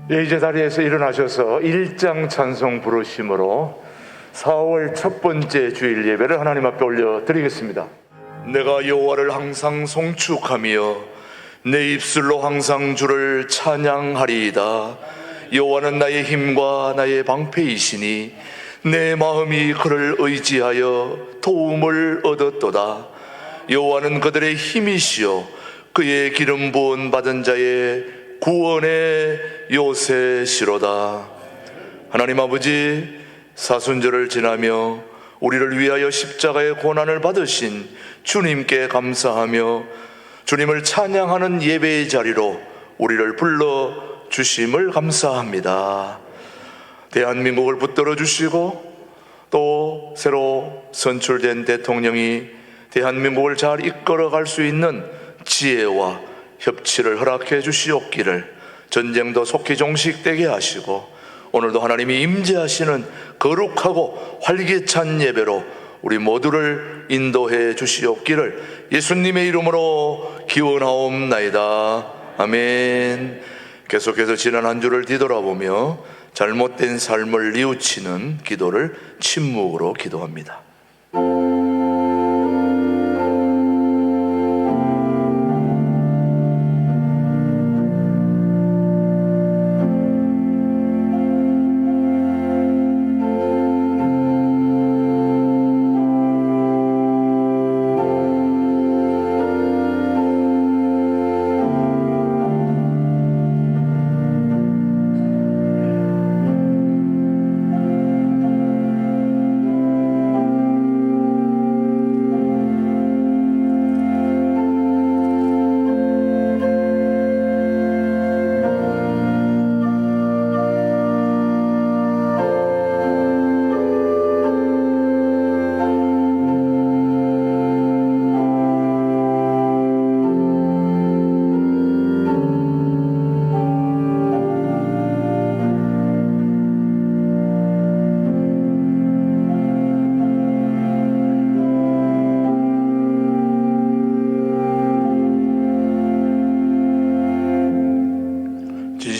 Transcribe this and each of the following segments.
이제 자리에서 일어나셔서 1장 찬송 부르심으로 4월 첫 번째 주일 예배를 하나님 앞에 올려드리겠습니다. 내가 여호와를 항상 송축하며 내 입술로 항상 주를 찬양하리이다. 여호와는 나의 힘과 나의 방패이시니 내 마음이 그를 의지하여 도움을 얻었도다. 여호와는 그들의 힘이시요 그의 기름 부은 받은 자의 구원의 요새시로다. 하나님 아버지, 사순절을 지나며 우리를 위하여 십자가의 고난을 받으신 주님께 감사하며 주님을 찬양하는 예배의 자리로 우리를 불러주심을 감사합니다. 대한민국을 붙들어 주시고 또 새로 선출된 대통령이 대한민국을 잘 이끌어갈 수 있는 지혜와 협치를 허락해 주시옵기를, 전쟁도 속히 종식되게 하시고 오늘도 하나님이 임재하시는 거룩하고 활기찬 예배로 우리 모두를 인도해 주시옵기를 예수님의 이름으로 기원하옵나이다. 아멘. 계속해서 지난 한 주를 뒤돌아보며 잘못된 삶을 뉘우치는 기도를 침묵으로 기도합니다.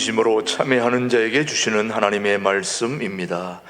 진심으로 참회하는 자에게 주시는 하나님의 말씀입니다.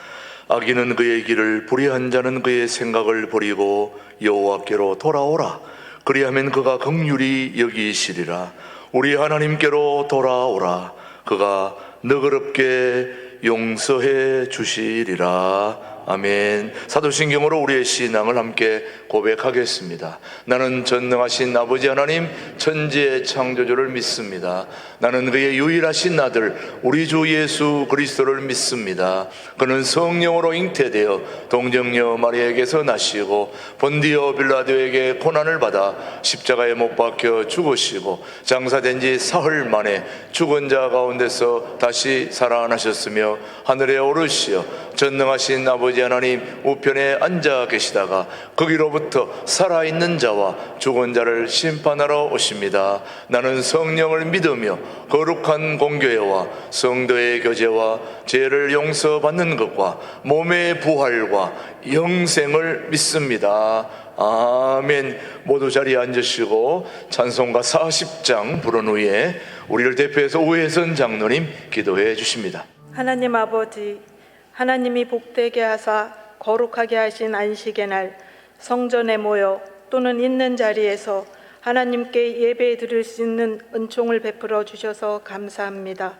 악인은 그의 길을, 불의한 자는 그의 생각을 버리고 여호와께로 돌아오라. 그리하면 그가 긍휼히 여기시리라. 우리 하나님께로 돌아오라. 그가 너그럽게 용서해 주시리라. 아멘. 사도신경으로 우리의 신앙을 함께 고백하겠습니다. 나는 전능하신 아버지 하나님 천지의 창조주를 믿습니다. 나는 그의 유일하신 아들 우리 주 예수 그리스도를 믿습니다. 그는 성령으로 잉태되어 동정녀 마리아에게서 나시고 본디오 빌라도에게 고난을 받아 십자가에 못 박혀 죽으시고 장사된 지 사흘 만에 죽은 자 가운데서 다시 살아나셨으며 하늘에 오르시어 전능하신 아버지 하나님 우편에 앉아 계시다가 거기로부터 살아있는 자와 죽은 자를 심판하러 오십니다. 나는 성령을 믿으며 거룩한 공교회와 성도의 교제와 죄를 용서받는 것과 몸의 부활과 영생을 믿습니다. 아멘. 모두 자리에 앉으시고 찬송가 40장 부른 후에 우리를 대표해서 우회선 장로님 기도해 주십니다. 하나님 아버지, 하나님이 복되게 하사 거룩하게 하신 안식의 날 성전에 모여 또는 있는 자리에서 하나님께 예배 드릴 수 있는 은총을 베풀어 주셔서 감사합니다.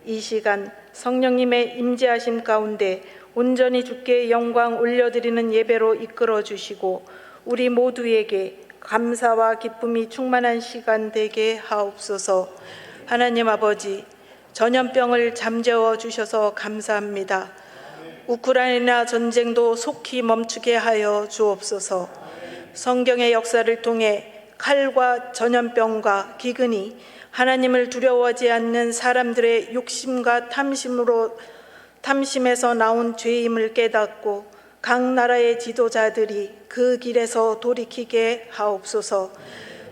이 시간 성령님의 임재하심 가운데 온전히 주께 영광 올려드리는 예배로 이끌어 주시고 우리 모두에게 감사와 기쁨이 충만한 시간 되게 하옵소서. 하나님 아버지, 전염병을 잠재워 주셔서 감사합니다. 우크라이나 전쟁도 속히 멈추게 하여 주옵소서. 성경의 역사를 통해 칼과 전염병과 기근이 하나님을 두려워하지 않는 사람들의 욕심과 탐심에서 나온 죄임을 깨닫고 각 나라의 지도자들이 그 길에서 돌이키게 하옵소서.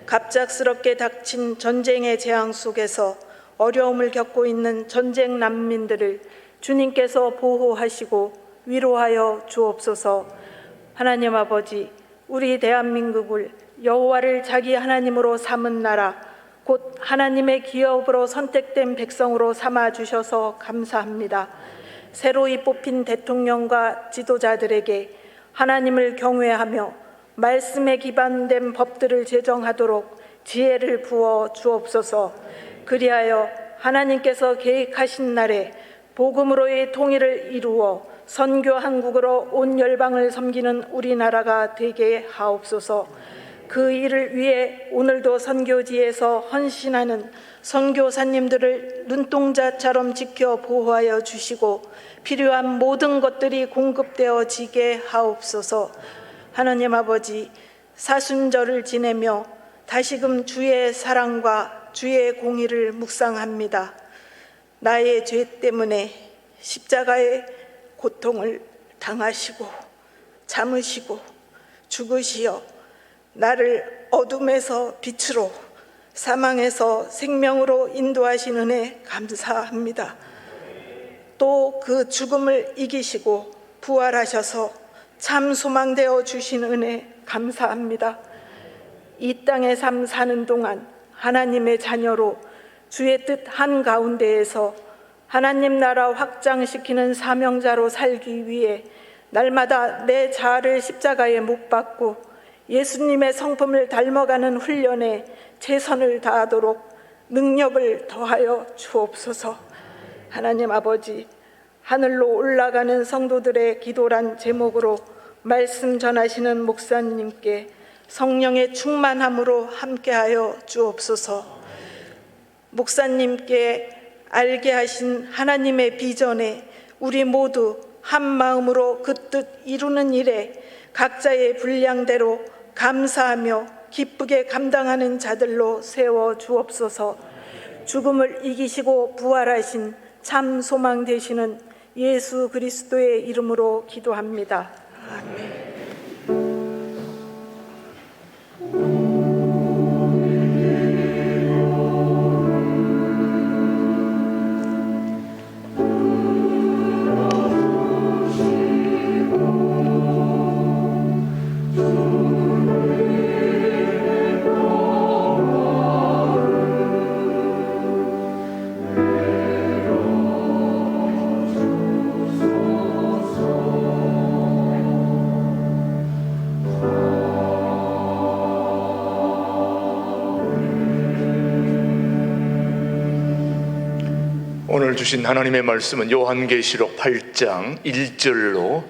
갑작스럽게 닥친 전쟁의 재앙 속에서 어려움을 겪고 있는 전쟁 난민들을 주님께서 보호하시고 위로하여 주옵소서. 하나님 아버지, 우리 대한민국을 여호와를 자기 하나님으로 삼은 나라, 곧 하나님의 기업으로 선택된 백성으로 삼아주셔서 감사합니다. 새로이 뽑힌 대통령과 지도자들에게 하나님을 경외하며 말씀에 기반된 법들을 제정하도록 지혜를 부어 주옵소서. 그리하여 하나님께서 계획하신 날에 복음으로의 통일을 이루어 선교 한국으로 온 열방을 섬기는 우리나라가 되게 하옵소서. 그 일을 위해 오늘도 선교지에서 헌신하는 선교사님들을 눈동자처럼 지켜 보호하여 주시고 필요한 모든 것들이 공급되어지게 하옵소서. 하나님 아버지, 사순절을 지내며 다시금 주의 사랑과 주의 공의를 묵상합니다. 나의 죄 때문에 십자가의 고통을 당하시고 참으시고 죽으시어 나를 어둠에서 빛으로 사망에서 생명으로 인도하신 은혜 감사합니다. 또 그 죽음을 이기시고 부활하셔서 참 소망되어 주신 은혜 감사합니다. 이 땅의 삶 사는 동안 하나님의 자녀로 주의 뜻 한가운데에서 하나님 나라 확장시키는 사명자로 살기 위해 날마다 내 자아를 십자가에 못 박고 예수님의 성품을 닮아가는 훈련에 최선을 다하도록 능력을 더하여 주옵소서. 하나님 아버지, 하늘로 올라가는 성도들의 기도란 제목으로 말씀 전하시는 목사님께 성령의 충만함으로 함께하여 주옵소서. 목사님께 알게 하신 하나님의 비전에 우리 모두 한 마음으로 그 뜻 이루는 일에 각자의 분량대로 감사하며 기쁘게 감당하는 자들로 세워 주옵소서. 죽음을 이기시고 부활하신 참 소망 되시는 예수 그리스도의 이름으로 기도합니다. 아멘. 오늘 주신 하나님의 말씀은 요한계시록 8장 1절로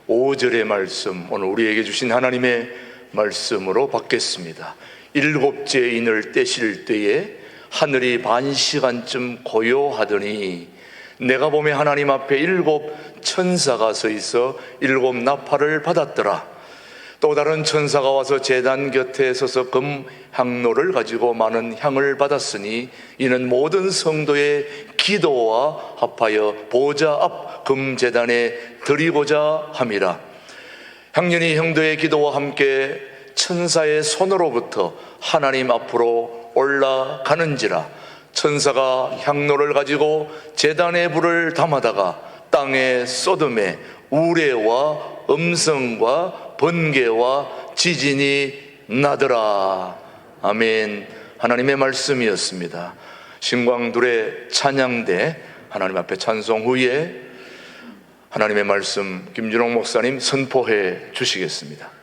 5절의 말씀, 오늘 우리에게 주신 하나님의 말씀으로 받겠습니다. 일곱째 인을 떼실 때에 하늘이 반시간쯤 고요하더니 내가 보매 하나님 앞에 일곱 천사가 서 있어 일곱 나팔을 받았더라. 또 다른 천사가 와서 제단 곁에 서서 금 향로를 가지고 많은 향을 받았으니 이는 모든 성도의 기도와 합하여 보좌 앞 금제단에 드리고자 함이라. 향년이 형도의 기도와 함께 천사의 손으로부터 하나님 앞으로 올라가는지라. 천사가 향로를 가지고 제단의 불을 담아다가 땅에 쏟음에 우레와 음성과 번개와 지진이 나더라. 아멘. 하나님의 말씀이었습니다. 신광둘의 찬양대 하나님 앞에 찬송 후에 하나님의 말씀 김준홍 목사님 선포해 주시겠습니다.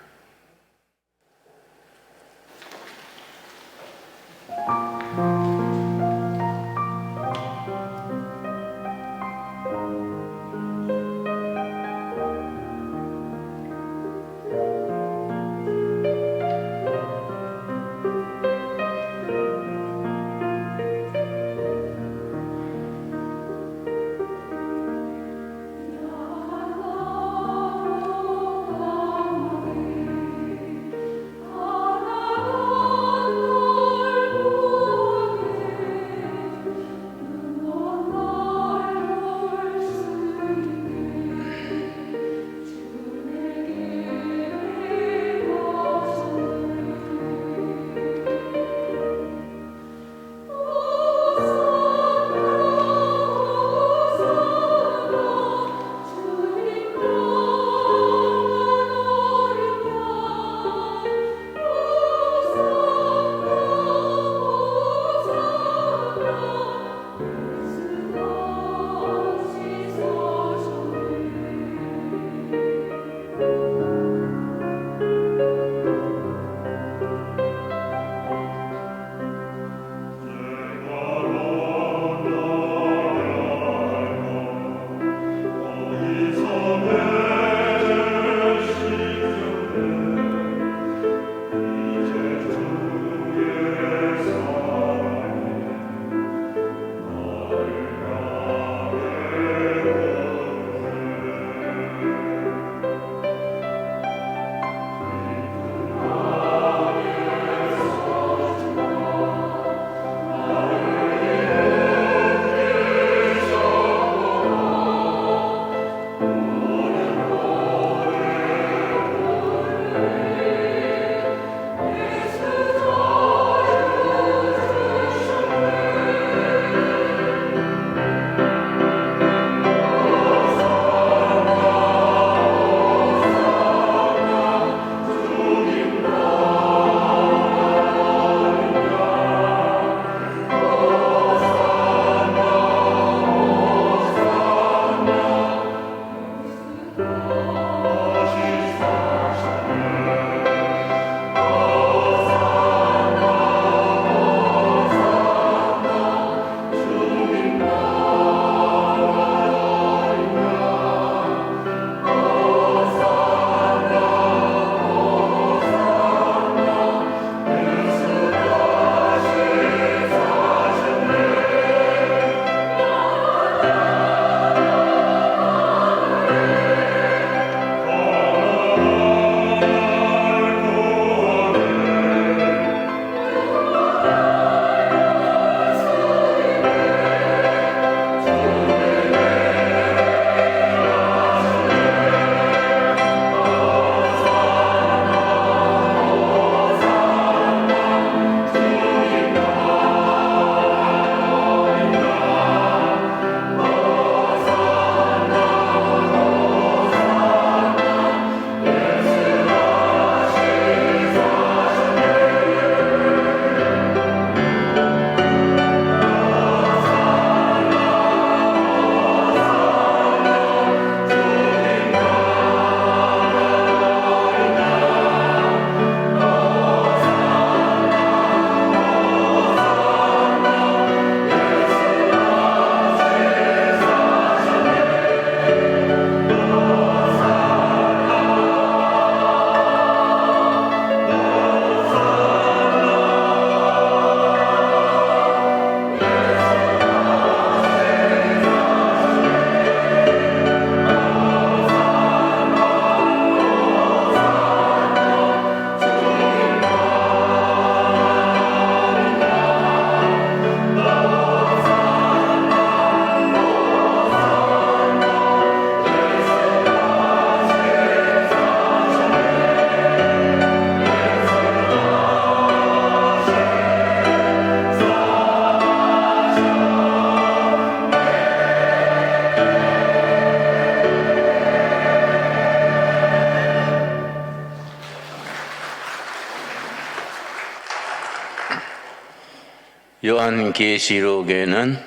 요한계시록에는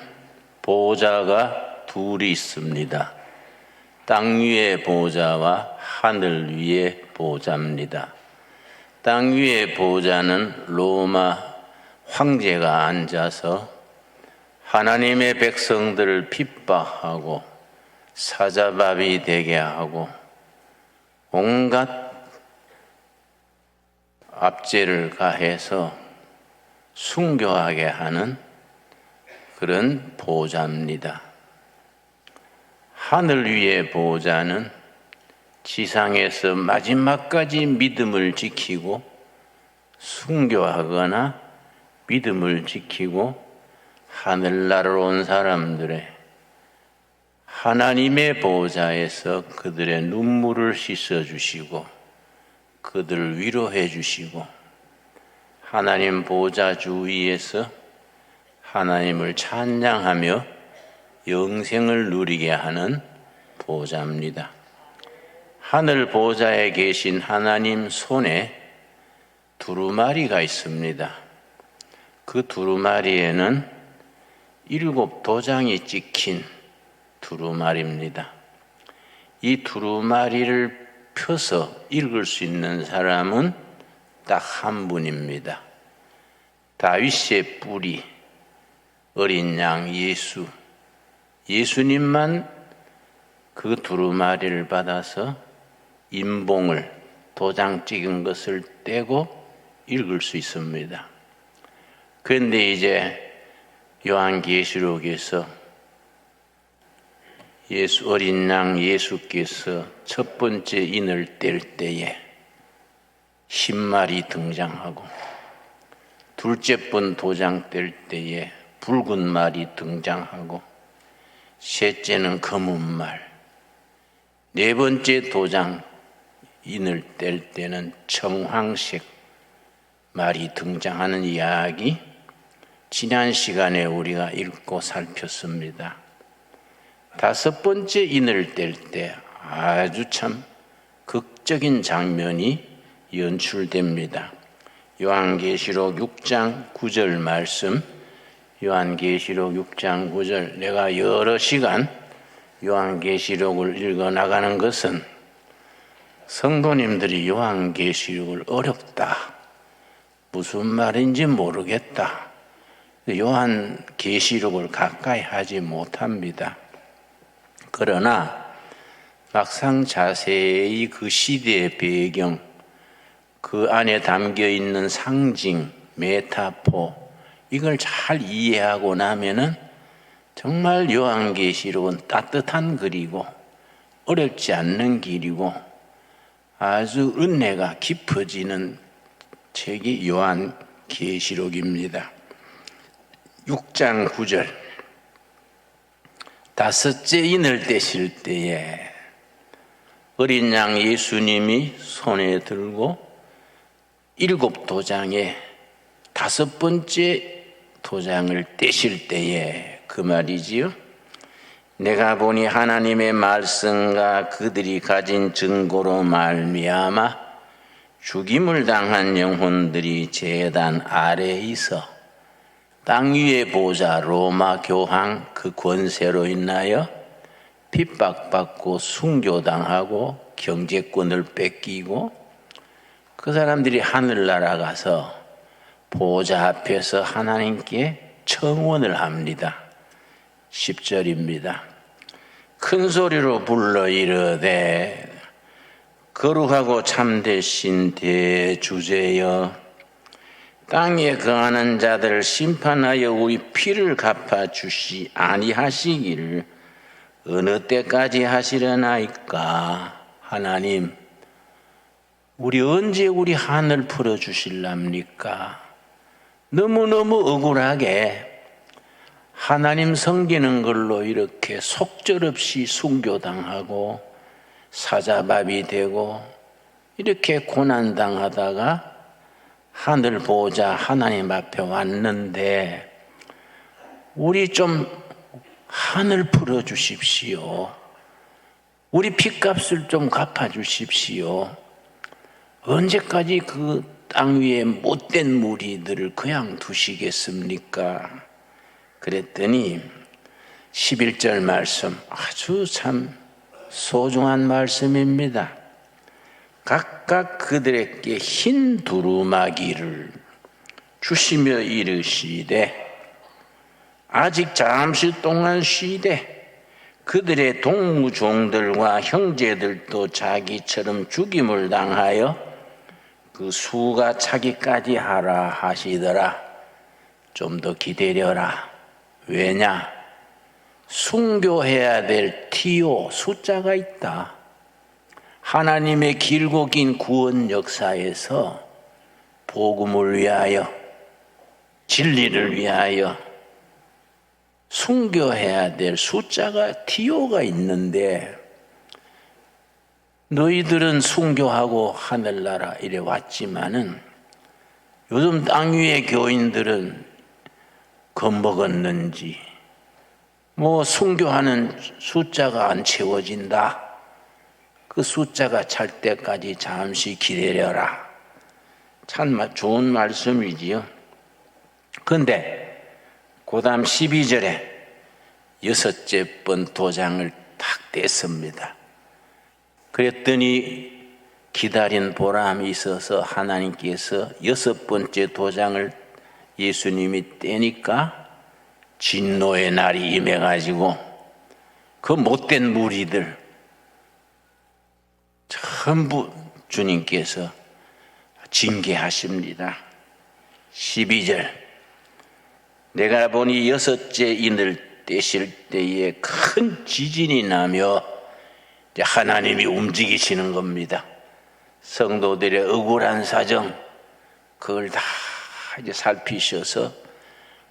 보좌가 둘이 있습니다. 땅 위의 보좌와 하늘 위의 보좌입니다. 땅 위의 보좌는 로마 황제가 앉아서 하나님의 백성들을 핍박하고 사자밥이 되게 하고 온갖 압제를 가해서 순교하게 하는 그런 보좌입니다. 하늘 위의 보좌는 지상에서 마지막까지 믿음을 지키고 순교하거나 믿음을 지키고 하늘나라로 온 사람들의 하나님의 보좌에서 그들의 눈물을 씻어주시고 그들을 위로해 주시고 하나님 보좌 주위에서 하나님을 찬양하며 영생을 누리게 하는 보좌입니다. 하늘 보좌에 계신 하나님 손에 두루마리가 있습니다. 그 두루마리에는 7 도장이 찍힌 두루마리입니다. 이 두루마리를 펴서 읽을 수 있는 사람은 딱 한 분입니다. 다윗의 뿌리, 어린 양 예수, 예수님만 그 두루마리를 받아서 인봉을 도장 찍은 것을 떼고 읽을 수 있습니다. 그런데 이제 요한계시록에서 어린 양 예수께서 첫 번째 인을 뗄 때에 흰 말이 등장하고 둘째 번 도장 뗄 때에 붉은 말이 등장하고 셋째는 검은 말, 네 번째 도장 인을 뗄 때는 청황색 말이 등장하는 이야기, 지난 시간에 우리가 읽고 살폈습니다. 5번째 인을 뗄 때 아주 참 극적인 장면이 연출됩니다. 요한계시록 6장 9절 말씀, 요한계시록 6장 9절, 내가 여러 시간 요한계시록을 읽어나가는 것은 성도님들이 요한계시록을 어렵다, 무슨 말인지 모르겠다, 요한계시록을 가까이 하지 못합니다. 그러나 막상 자세히 그 시대의 배경, 그 안에 담겨있는 상징, 메타포, 이걸 잘 이해하고 나면은 정말 요한계시록은 따뜻한 글이고 어렵지 않는 길이고 아주 은혜가 깊어지는 책이 요한계시록입니다. 6장 9절, 다섯째 인을 떼실 때에 어린 양 예수님이 손에 들고 7 도장에 5번째 도장을 떼실 때에 그 말이지요. 내가 보니 하나님의 말씀과 그들이 가진 증거로 말미암아 죽임을 당한 영혼들이 제단 아래에 있어 땅 위의 보좌 로마 교황 그 권세로 인하여 핍박받고 순교당하고 경제권을 뺏기고 그 사람들이 하늘나라 가서 보좌 앞에서 하나님께 청원을 합니다. 10절입니다. 큰 소리로 불러 이르되 거룩하고 참되신 대주제여, 땅에 거하는 자들을 심판하여 우리 피를 갚아주시 아니하시기를 어느 때까지 하시려나이까. 하나님, 우리 언제 우리 한을 풀어주실랍니까? 너무너무 억울하게 하나님 섬기는 걸로 이렇게 속절없이 순교당하고 사자밥이 되고 이렇게 고난당하다가 하늘 보자 하나님 앞에 왔는데 우리 좀 한을 풀어주십시오. 우리 핏값을 좀 갚아주십시오. 언제까지 그 땅 위에 못된 무리들을 그냥 두시겠습니까? 그랬더니 11절 말씀 아주 참 소중한 말씀입니다. 각각 그들에게 흰 두루마기를 주시며 이르시되 아직 잠시 동안 쉬되 그들의 동무종들과 형제들도 자기처럼 죽임을 당하여 그 수가 차기까지 하라 하시더라. 좀 더 기다려라. 왜냐? 순교해야 될 티오 숫자가 있다. 하나님의 길고 긴 구원 역사에서 복음을 위하여 진리를 위하여 순교해야 될 숫자가 티오가 있는데 너희들은 순교하고 하늘나라 이래 왔지만은 요즘 땅 위의 교인들은 겁먹었는지 뭐 순교하는 숫자가 안 채워진다. 그 숫자가 찰 때까지 잠시 기다려라. 참 좋은 말씀이지요. 근데 그 다음 12절에 여섯째 번 도장을 탁 뗐습니다. 그랬더니 기다린 보람이 있어서 하나님께서 여섯 번째 도장을 예수님이 떼니까 진노의 날이 임해가지고 그 못된 무리들 전부 주님께서 징계하십니다. 12절 내가 보니 여섯째 인을 떼실 때에 큰 지진이 나며 하나님이 움직이시는 겁니다. 성도들의 억울한 사정 그걸 다 이제 살피셔서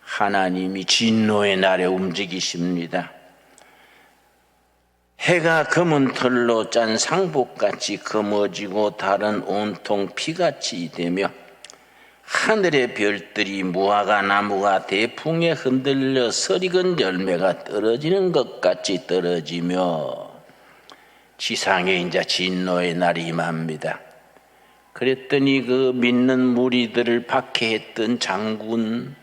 하나님이 진노의 날에 움직이십니다. 해가 검은 털로 짠 상복같이 검어지고 달은 온통 피같이 되며 하늘의 별들이 무화과 나무가 대풍에 흔들려 설익은 열매가 떨어지는 것 같이 떨어지며 지상에 이제 진노의 날이 임합니다. 그랬더니 그 믿는 무리들을 박해했던 장군,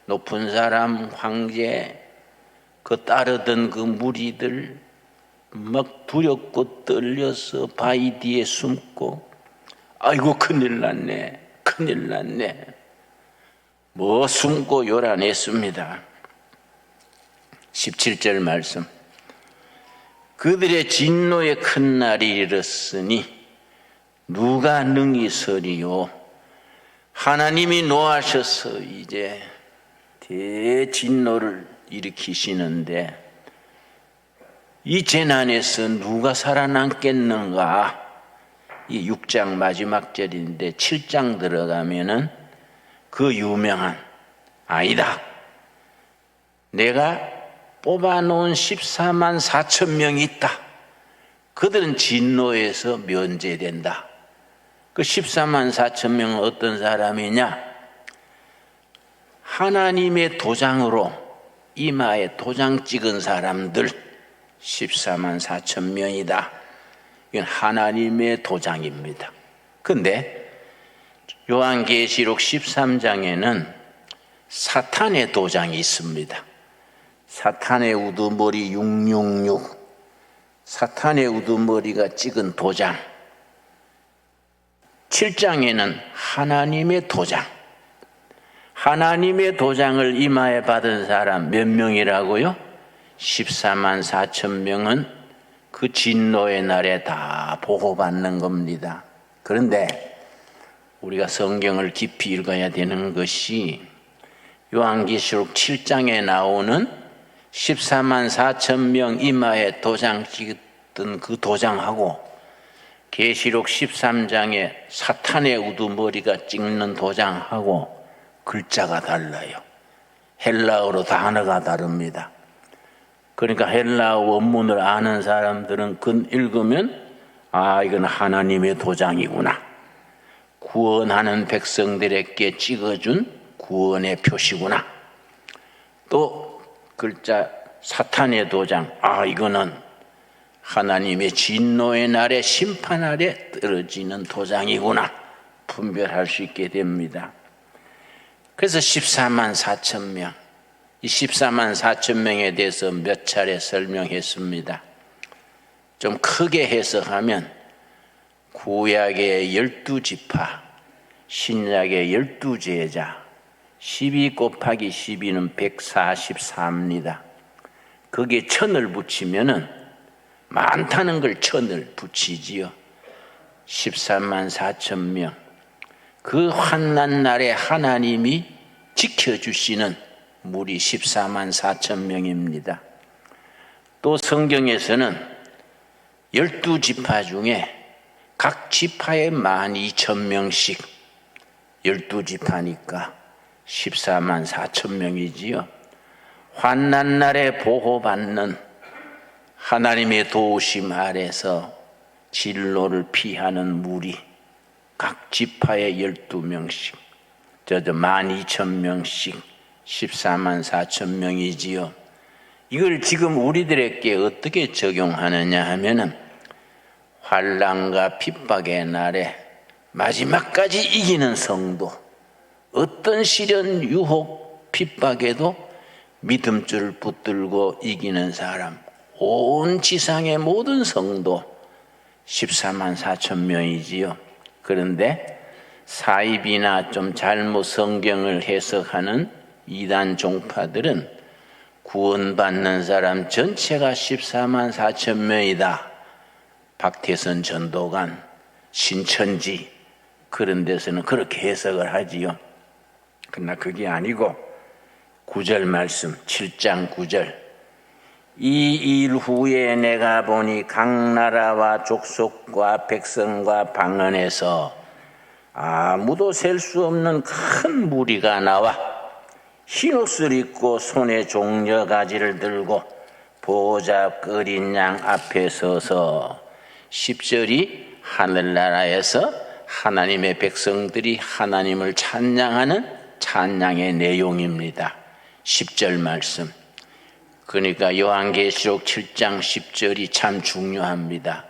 높은 사람, 황제, 그 따르던 그 무리들 막 두렵고 떨려서 바위 뒤에 숨고 아이고 큰일 났네. 큰일 났네. 뭐 숨고 요란했습니다. 17절 말씀. 그들의 진노의 큰 날이 이르렀으니 누가 능히 서리요. 하나님이 노하셔서 이제 대진노를 일으키시는데 이 재난에서 누가 살아남겠는가? 이 6장 마지막 절인데 7장 들어가면은 그 유명한 아니다. 내가 뽑아놓은 14만 4천 명이 있다. 그들은 진노에서 면제된다. 그 14만 4천 명은 어떤 사람이냐? 하나님의 도장으로 이마에 도장 찍은 사람들 14만 4천 명이다. 이건 하나님의 도장입니다. 근데 요한계시록 13장에는 사탄의 도장이 있습니다. 사탄의 우두머리 666 사탄의 우두머리가 찍은 도장 7장에는 하나님의 도장 하나님의 도장을 이마에 받은 사람 몇 명이라고요? 14만 4천 명은 그 진노의 날에 다 보호받는 겁니다. 그런데 우리가 성경을 깊이 읽어야 되는 것이 요한계시록 7장에 나오는 14만 4천 명 이마에 도장 찍었던 그 도장하고 계시록 13장에 사탄의 우두머리가 찍는 도장하고 글자가 달라요. 헬라어로 단어가 다릅니다. 그러니까 헬라어 원문을 아는 사람들은 그 읽으면 아 이건 하나님의 도장이구나. 구원하는 백성들에게 찍어준 구원의 표시구나. 또 글자 사탄의 도장 아 이거는 하나님의 진노의 날에 심판 아래 떨어지는 도장이구나. 분별할 수 있게 됩니다. 그래서 14만 4천 명 이 14만 4천 명에 대해서 몇 차례 설명했습니다. 좀 크게 해석하면 구약의 12지파, 신약의 12제자, 12 곱하기 12는 144입니다. 거기에 1000을 붙이면은 많다는 걸 1000을 붙이지요. 14만 4천 명. 그 환난 날에 하나님이 지켜주시는 무리 14만 4천 명입니다. 또 성경에서는 12지파 중에 각 지파에 12,000명씩 12지파니까 14만 4천 명이지요. 환난 날에 보호받는 하나님의 도우심 아래서 진로를 피하는 무리 각 지파에 12명씩 12,000명씩 14만 4천 명이지요. 이걸 지금 우리들에게 어떻게 적용하느냐 하면은 환난과 핍박의 날에 마지막까지 이기는 성도, 어떤 시련, 유혹, 핍박에도 믿음줄을 붙들고 이기는 사람, 온 지상의 모든 성도 14만 4천 명이지요. 그런데 사입이나 좀 잘못 성경을 해석하는 이단 종파들은 구원받는 사람 전체가 14만 4천 명이다. 박태선 전도관, 신천지 그런 데서는 그렇게 해석을 하지요. 그러나 그게 아니고 9절 말씀 7장 9절 이 일 후에 내가 보니 각 나라와 족속과 백성과 방언에서 아무도 셀 수 없는 큰 무리가 나와 흰옷을 입고 손에 종려가지를 들고 보호자 어린 양 앞에 서서 10절이 하늘나라에서 하나님의 백성들이 하나님을 찬양하는 찬양의 내용입니다. 10절 말씀. 그러니까 요한계시록 7장 10절이 참 중요합니다.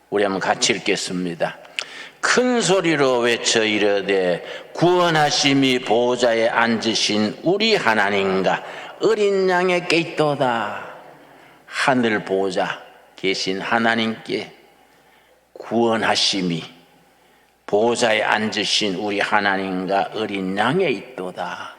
우리 한번 같이 읽겠습니다. 큰 소리로 외쳐 이르되 구원하심이 보호자에 앉으신 우리 하나님과 어린 양에게 있도다. 하늘 보호자 계신 하나님께 구원하심이 보호자에 앉으신 우리 하나님과 어린 양에 있도다.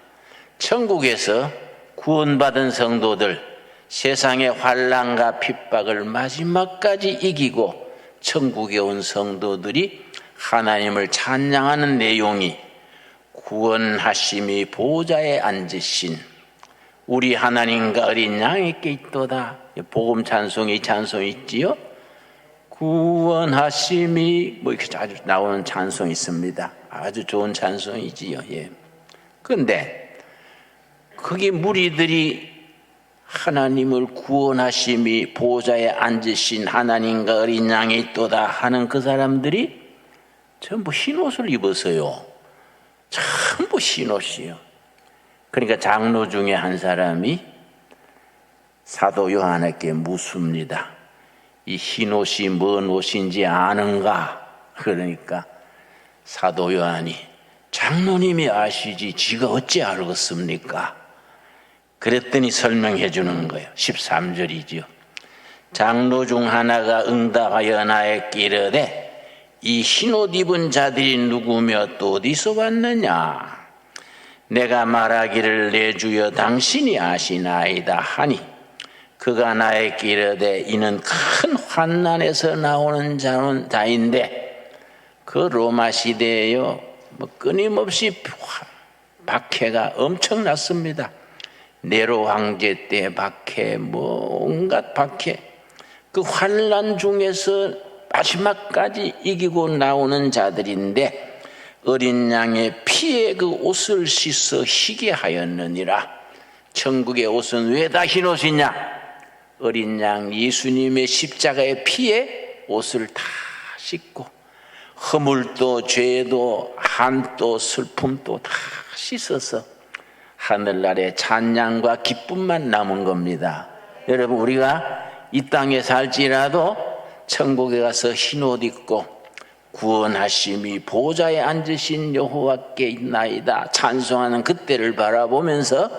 천국에서 구원받은 성도들 세상의 환난과 핍박을 마지막까지 이기고 천국에 온 성도들이 하나님을 찬양하는 내용이 구원하심이 보호자에 앉으신 우리 하나님과 어린 양에게 있도다. 복음 찬송이 찬송 있지요. 구원하심이 뭐 이렇게 자주 나오는 찬송이 있습니다. 아주 좋은 찬송이지요. 예. 그런데 거기 무리들이 하나님을 구원하심이 보호자에 앉으신 하나님과 어린 양에 있도다 하는 그 사람들이 전부 흰옷을 입었어요. 전부 흰옷이요. 그러니까 장로 중에 한 사람이 사도 요한에게 묻습니다. 이 흰옷이 뭔 옷인지 아는가? 그러니까 사도 요한이 장로님이 아시지 지가 어찌 알겠습니까? 그랬더니 설명해 주는 거예요. 13절이지요. 장로 중 하나가 응답하여 나에게 이르되 이 흰옷 입은 자들이 누구며 또 어디서 왔느냐? 내가 말하기를 내 주여 당신이 아시나이다 하니 그가 나에게 이르되 이는 큰 환난에서 나오는 자인데 그 로마 시대에요 끊임없이 박해가 엄청났습니다. 네로 황제 때 박해, 온갖 박해, 그 환난 중에서 마지막까지 이기고 나오는 자들인데 어린 양의 피에 그 옷을 씻어 희게 하였느니라. 천국의 옷은 왜 다 흰옷이냐? 어린 양 예수님의 십자가의 피에 옷을 다 씻고 허물도 죄도 한도 슬픔도 다 씻어서 하늘나라의 찬양과 기쁨만 남은 겁니다. 여러분 우리가 이 땅에 살지라도 천국에 가서 흰옷 입고 구원하심이 보좌에 앉으신 여호와께 있나이다 찬송하는 그때를 바라보면서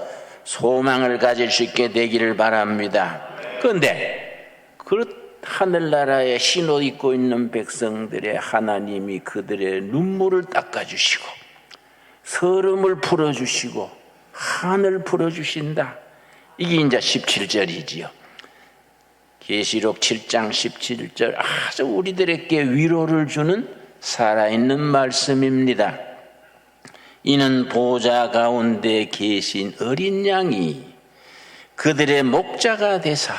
소망을 가질 수 있게 되기를 바랍니다. 그런데 그 하늘나라에 흰옷 입고 있는 백성들의 하나님이 그들의 눈물을 닦아주시고 서름을 풀어주시고 한을 풀어주신다. 이게 이제 17절이지요. 계시록 7장 17절 아주 우리들에게 위로를 주는 살아있는 말씀입니다. 이는 보좌 가운데 계신 어린 양이 그들의 목자가 되사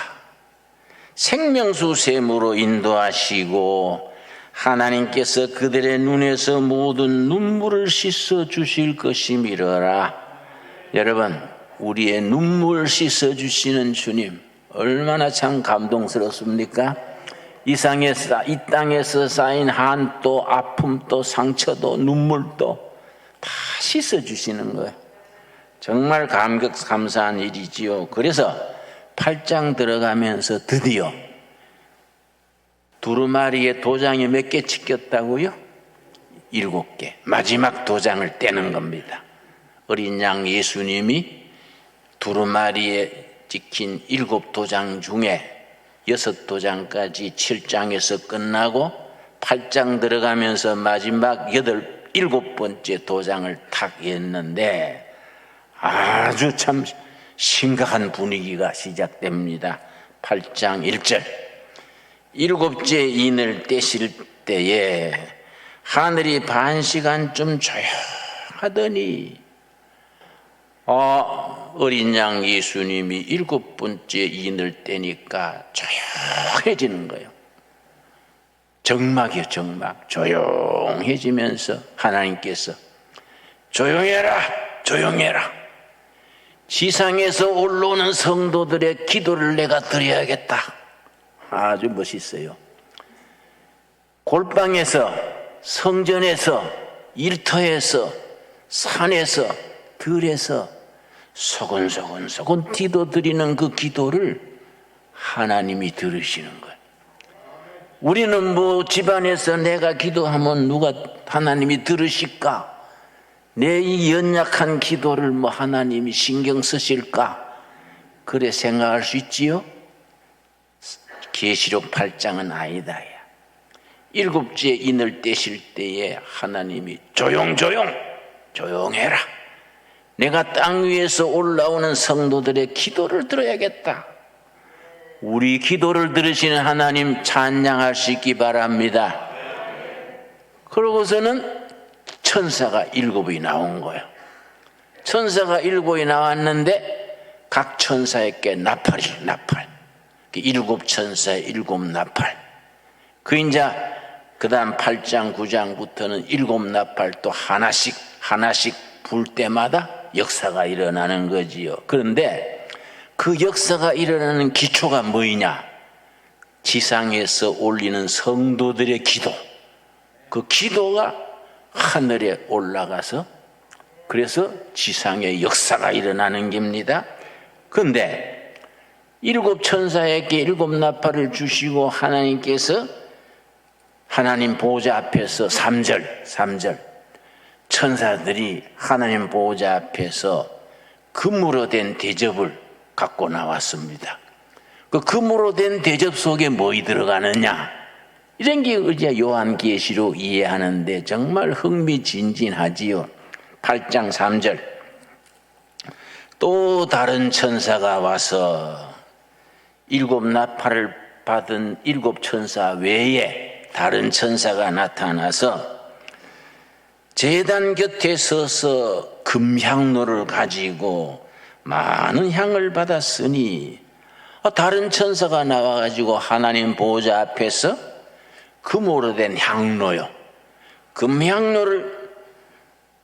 생명수 샘으로 인도하시고 하나님께서 그들의 눈에서 모든 눈물을 씻어 주실 것이미러라. 여러분, 우리의 눈물 씻어 주시는 주님 얼마나 참 감동스럽습니까? 이 땅에서 쌓인 한도, 아픔도, 상처도, 눈물도 다 씻어 주시는 거예요. 정말 감사한 일이지요. 그래서 8장 들어가면서 드디어 두루마리에 도장이 몇 개 찍혔다고요? 7개. 마지막 도장을 떼는 겁니다. 어린 양 예수님이 두루마리에 찍힌 7도장 중에 6도장까지 7장에서 끝나고 8장 들어가면서 마지막 7번째 도장을 탁 였는데 아주 참 심각한 분위기가 시작됩니다. 8장 1절 7째 인을 떼실 때에 하늘이 반 시간쯤 조용하더니 어린 양 예수님이 7번째 인을 떼니까 조용해지는 거예요. 정막이요, 정막. 조용해지면서 하나님께서 조용해라, 조용해라. 지상에서 올라오는 성도들의 기도를 내가 드려야겠다. 아주 멋있어요. 골방에서, 성전에서, 일터에서, 산에서, 들에서 소곤소곤 기도 드리는 그 기도를 하나님이 들으시는 거예요. 우리는 뭐 집안에서 내가 기도하면 누가 하나님이 들으실까? 내 이 연약한 기도를 뭐 하나님이 신경 쓰실까? 그래 생각할 수 있지요? 계시록 8장은 아니다. 7째 인을 떼실 때에 하나님이 조용해라. 내가 땅 위에서 올라오는 성도들의 기도를 들어야겠다. 우리 기도를 들으시는 하나님 찬양할 수 있기 바랍니다. 그러고서는 천사가 7이 나온 거예요. 천사가 7이 나왔는데 각 천사에게 나팔. 7천사의 7나팔. 그 이제 그 다음 8장 9장부터는 7나팔 또 하나씩 불 때마다 역사가 일어나는 거지요. 그런데 그 역사가 일어나는 기초가 뭐냐? 지상에서 올리는 성도들의 기도. 그 기도가 하늘에 올라가서 그래서 지상에 역사가 일어나는 겁니다. 그런데 7천사에게 7나팔을 주시고 하나님께서 하나님 보호자 앞에서 3절 천사들이 하나님 보호자 앞에서 금으로 된 대접을 갖고 나왔습니다. 그 금으로 된 대접 속에 뭐이 들어가느냐? 이런 게 이제 요한계시록 이해하는데 정말 흥미진진하지요. 8장 3절 또 다른 천사가 와서 7나팔을 받은 7천사 외에 다른 천사가 나타나서 제단 곁에 서서 금향로를 가지고 많은 향을 받았으니 다른 천사가 나와가지고 하나님 보호자 앞에서 금으로 된 향로요. 금향로를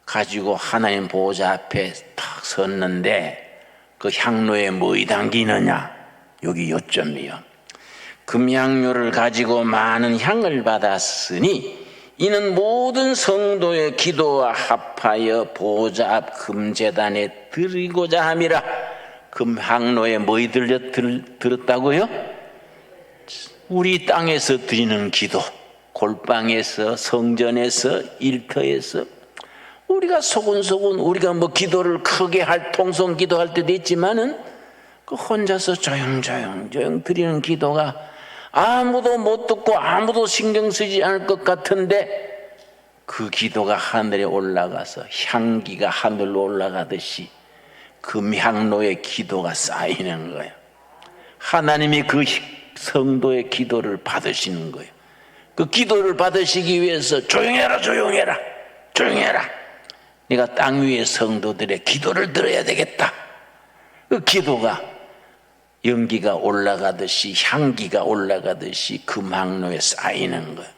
가지고 하나님 보호자 앞에 탁 섰는데 그 향로에 뭐이 담기느냐? 여기 요점이요. 금향로를 가지고 많은 향을 받았으니 이는 모든 성도의 기도와 합하여 보호자 앞 금제단에 드리고자 함이라. 금향로에 뭐이 들었다고요? 우리 땅에서 드리는 기도, 골방에서, 성전에서, 일터에서 우리가 소곤소곤 우리가 뭐 기도를 크게 할 통성 기도할 때도 있지만은 그 혼자서 조용조용 드리는 기도가 아무도 못 듣고 아무도 신경 쓰지 않을 것 같은데 그 기도가 하늘에 올라가서 향기가 하늘로 올라가듯이 금향로의 기도가 쌓이는 거예요. 하나님이 그 성도의 기도를 받으시는 거예요. 그 기도를 받으시기 위해서 조용해라 조용해라 조용해라, 내가 땅 위의 성도들의 기도를 들어야 되겠다. 그 기도가 연기가 올라가듯이 향기가 올라가듯이 금항로에 쌓이는 거예요.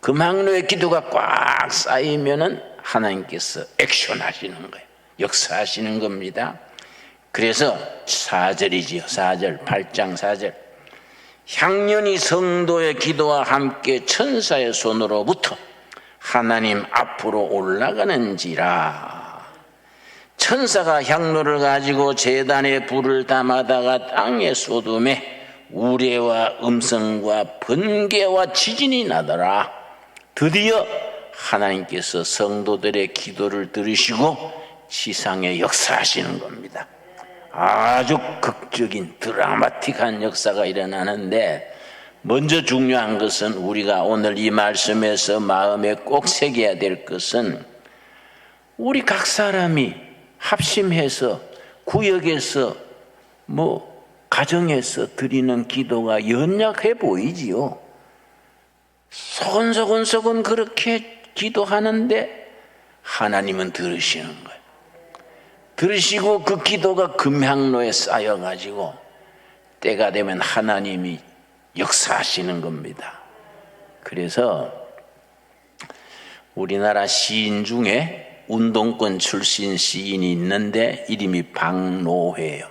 금항로의 기도가 꽉 쌓이면은 하나님께서 액션하시는 거예요. 역사하시는 겁니다. 그래서 4절이지요. 4절, 8장 4절. 향년이 성도의 기도와 함께 천사의 손으로부터 하나님 앞으로 올라가는지라. 천사가 향로를 가지고 제단에 불을 담아다가 땅에 쏟음에 우레와 음성과 번개와 지진이 나더라. 드디어 하나님께서 성도들의 기도를 들으시고 지상에 역사하시는 겁니다. 아주 극적인 드라마틱한 역사가 일어나는데, 먼저 중요한 것은 우리가 오늘 이 말씀에서 마음에 꼭 새겨야 될 것은, 우리 각 사람이 합심해서 구역에서 가정에서 드리는 기도가 연약해 보이지요. 소곤소곤 그렇게 기도하는데 하나님은 들으시는 거예요. 들으시고 그 기도가 금향로에 쌓여가지고 때가 되면 하나님이 역사하시는 겁니다. 그래서 우리나라 시인 중에 운동권 출신 시인이 있는데 이름이 박노해예요.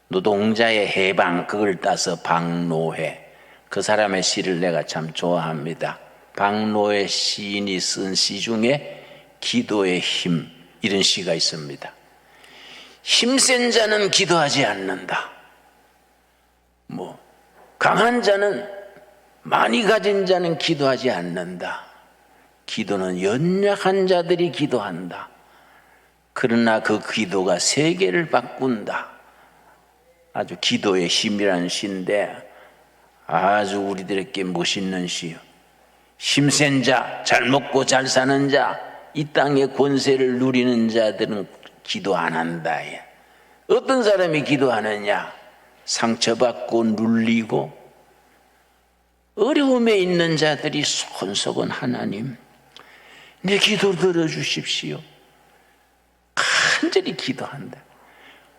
노동자의 해방, 그걸 따서 박노해. 그 사람의 시를 내가 참 좋아합니다. 박노해 시인이 쓴 시 중에 기도의 힘, 이런 시가 있습니다. 힘센 자는 기도하지 않는다. 강한 자는, 많이 가진 자는 기도하지 않는다. 기도는 연약한 자들이 기도한다. 그러나 그 기도가 세계를 바꾼다. 아주 기도의 힘이라는 시인데 아주 우리들에게 멋있는 시요. 힘센 자, 잘 먹고 잘 사는 자, 이 땅의 권세를 누리는 자들은 기도 안 한다. 어떤 사람이 기도하느냐? 상처받고 눌리고 어려움에 있는 자들이 소곤소곤 하나님, 내 기도 들어주십시오. 간절히 기도한다.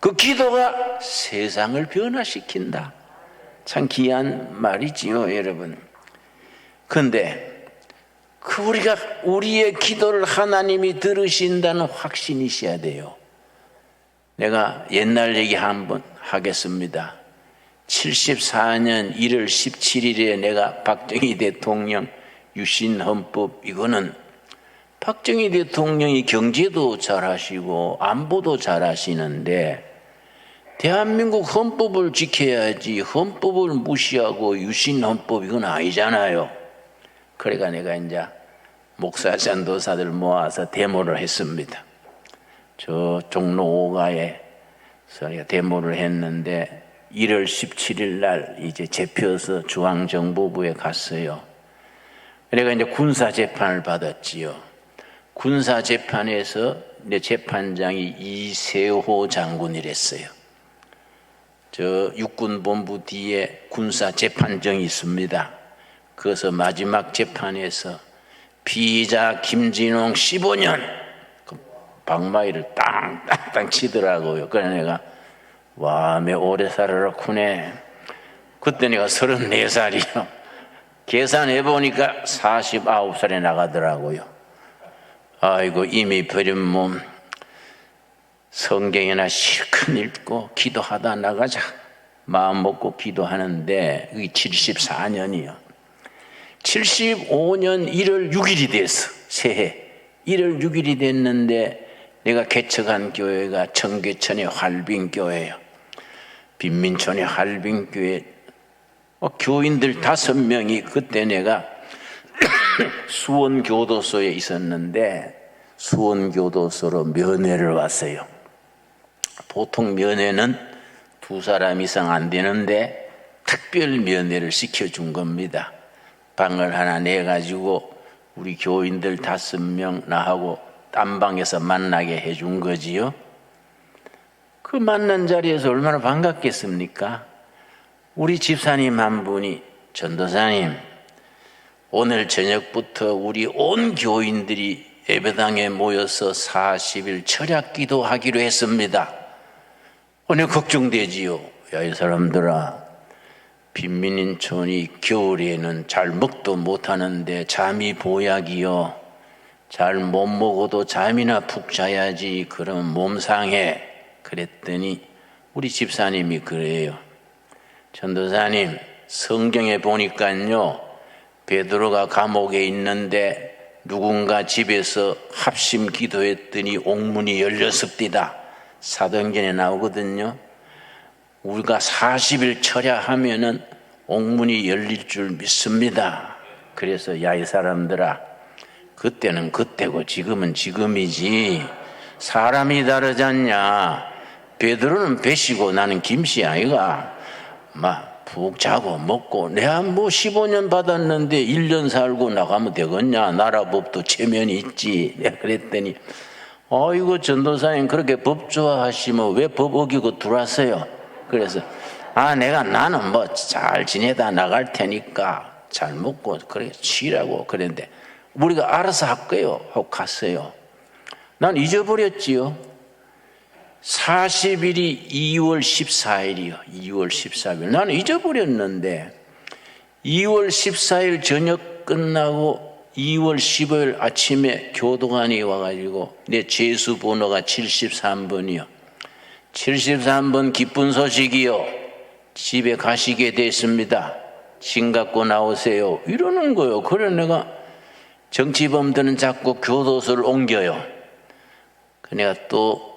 그 기도가 세상을 변화시킨다. 참 귀한 말이지요, 여러분. 그런데 우리의 기도를 하나님이 들으신다는 확신이 있어야 돼요. 내가 옛날 얘기 한번 하겠습니다. 74년 1월 17일에 내가 박정희 대통령 유신헌법, 이거는 박정희 대통령이 경제도 잘하시고 안보도 잘하시는데 대한민국 헌법을 지켜야지 헌법을 무시하고 유신헌법, 이건 아니잖아요. 그러니까 내가 이제 목사 전도사들 모아서 데모를 했습니다. 저 종로 5가에 데모를 했는데 1월 17일 날 이제 잡혀서 중앙정보부에 갔어요. 그래가 이제 군사재판을 받았지요. 군사재판에서 내 재판장이 이세호 장군이랬어요. 저 육군본부 뒤에 군사재판정이 있습니다. 그래서 마지막 재판에서 피의자 김진홍 15년 그 방망이를 땅땅땅 치더라고요. 그래 내가 와, 매 오래 살아라쿠네. 그때 내가 34살이요. 계산해보니까 49살에 나가더라고요. 아이고, 이미 버린 몸 성경이나 실컷 읽고 기도하다 나가자 마음 먹고 기도하는데 그게 74년이요 75년 1월 6일이 됐어. 새해 1월 6일이 됐는데 내가 개척한 교회가 청계천의 활빈교회예요. 빈민촌의 활빈교회 교인들 5명이, 그때 내가 수원교도소에 있었는데 수원교도소로 면회를 왔어요. 보통 면회는 2사람 이상 안 되는데 특별 면회를 시켜준 겁니다. 방을 하나 내가지고 우리 교인들 5명 나하고 딴 방에서 만나게 해준 거지요. 그 만난 자리에서 얼마나 반갑겠습니까? 우리 집사님 한 분이 전도사님, 오늘 저녁부터 우리 온 교인들이 예배당에 모여서 40일 철야 기도하기로 했습니다. 오늘 걱정되지요. 야, 이 사람들아, 빈민인촌이 겨울에는 잘 먹도 못하는데 잠이 보약이요. 잘 못 먹어도 잠이나 푹 자야지. 그럼 몸 상해. 그랬더니 우리 집사님이 그래요. 전도사님, 성경에 보니까요, 베드로가 감옥에 있는데 누군가 집에서 합심 기도했더니 옥문이 열렸습니다. 사도행전에 나오거든요. 우리가 40일 철야하면은 옥문이 열릴 줄 믿습니다. 그래서 야, 이 사람들아, 그때는 그때고 지금은 지금이지 사람이 다르지 않냐. 베드로는 배시고 나는 김씨 아이가 막 푹 자고 먹고 내가 뭐 15년 받았는데 1년 살고 나가면 되겠냐. 나라법도 체면이 있지. 내가 그랬더니 이거 전도사님 그렇게 법 좋아하시면 왜 법 어기고 들어왔어요? 그래서 나는 뭐 잘 지내다 나갈 테니까 잘 먹고 그래 쉬라고 그랬는데 우리가 알아서 할 거예요 하고 갔어요. 난 잊어버렸지요. 40일이 2월 14일이요. 2월 14일. 나는 잊어버렸는데 2월 14일 저녁 끝나고 2월 15일 아침에 교도관이 와가지고 내 죄수 번호가 73번이요. 73번 기쁜 소식이요. 집에 가시게 됐습니다. 진 갖고 나오세요. 이러는 거예요. 그래 내가 정치범들은 자꾸 교도소를 옮겨요. 내가 또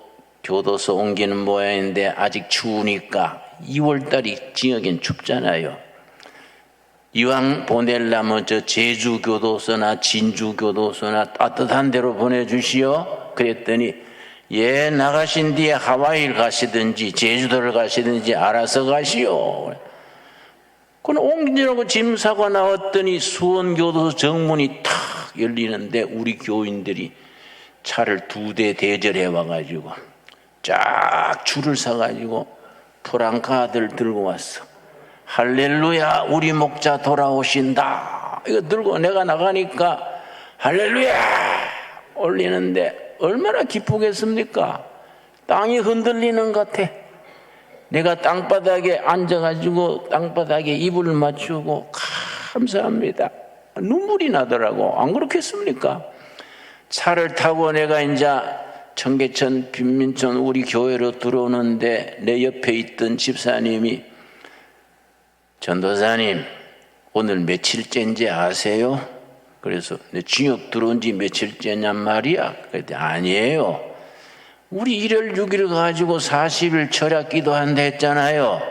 교도소 옮기는 모양인데 아직 추우니까 2월달이 지역엔 춥잖아요. 이왕 보내려면 저 제주교도소나 진주교도소나 따뜻한 데로 보내주시오. 그랬더니 예, 나가신 뒤에 하와이를 가시든지 제주도를 가시든지 알아서 가시오. 그럼 옮기려고 짐 사고 나왔더니 수원교도소 정문이 탁 열리는데 우리 교인들이 차를 2대 대절해 와가지고 쫙 줄을 서가지고 프랑카드를 들고 왔어. 할렐루야, 우리 목자 돌아오신다. 이거 들고 내가 나가니까 할렐루야 올리는데 얼마나 기쁘겠습니까? 땅이 흔들리는 것 같아. 내가 땅바닥에 앉아가지고 땅바닥에 이불 맞추고 감사합니다. 눈물이 나더라고. 안 그렇겠습니까? 차를 타고 내가 이제 청계천 빈민촌 우리 교회로 들어오는데 내 옆에 있던 집사님이 전도사님 오늘 며칠째인지 아세요? 그래서 내 징역 들어온 지 며칠째냔 말이야. 그랬더니 아니에요. 우리 1월 6일 가지고 40일 철야 기도한다 했잖아요.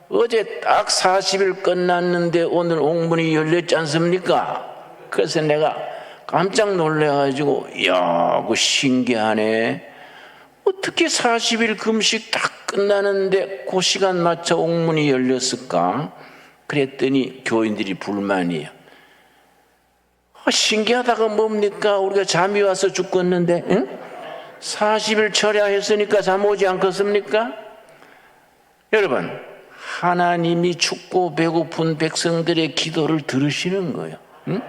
어제 딱 40일 끝났는데 오늘 옥문이 열렸지 않습니까? 그래서 내가 깜짝 놀래가지고 이야, 그 신기하네. 어떻게 40일 금식 딱 끝나는데 그 시간 맞춰 옥문이 열렸을까? 그랬더니 교인들이 불만이에요. 신기하다가 뭡니까? 우리가 잠이 와서 죽겠는데 응? 40일 철야했으니까 잠 오지 않겠습니까? 여러분, 하나님이 춥고 배고픈 백성들의 기도를 들으시는 거예요. 응?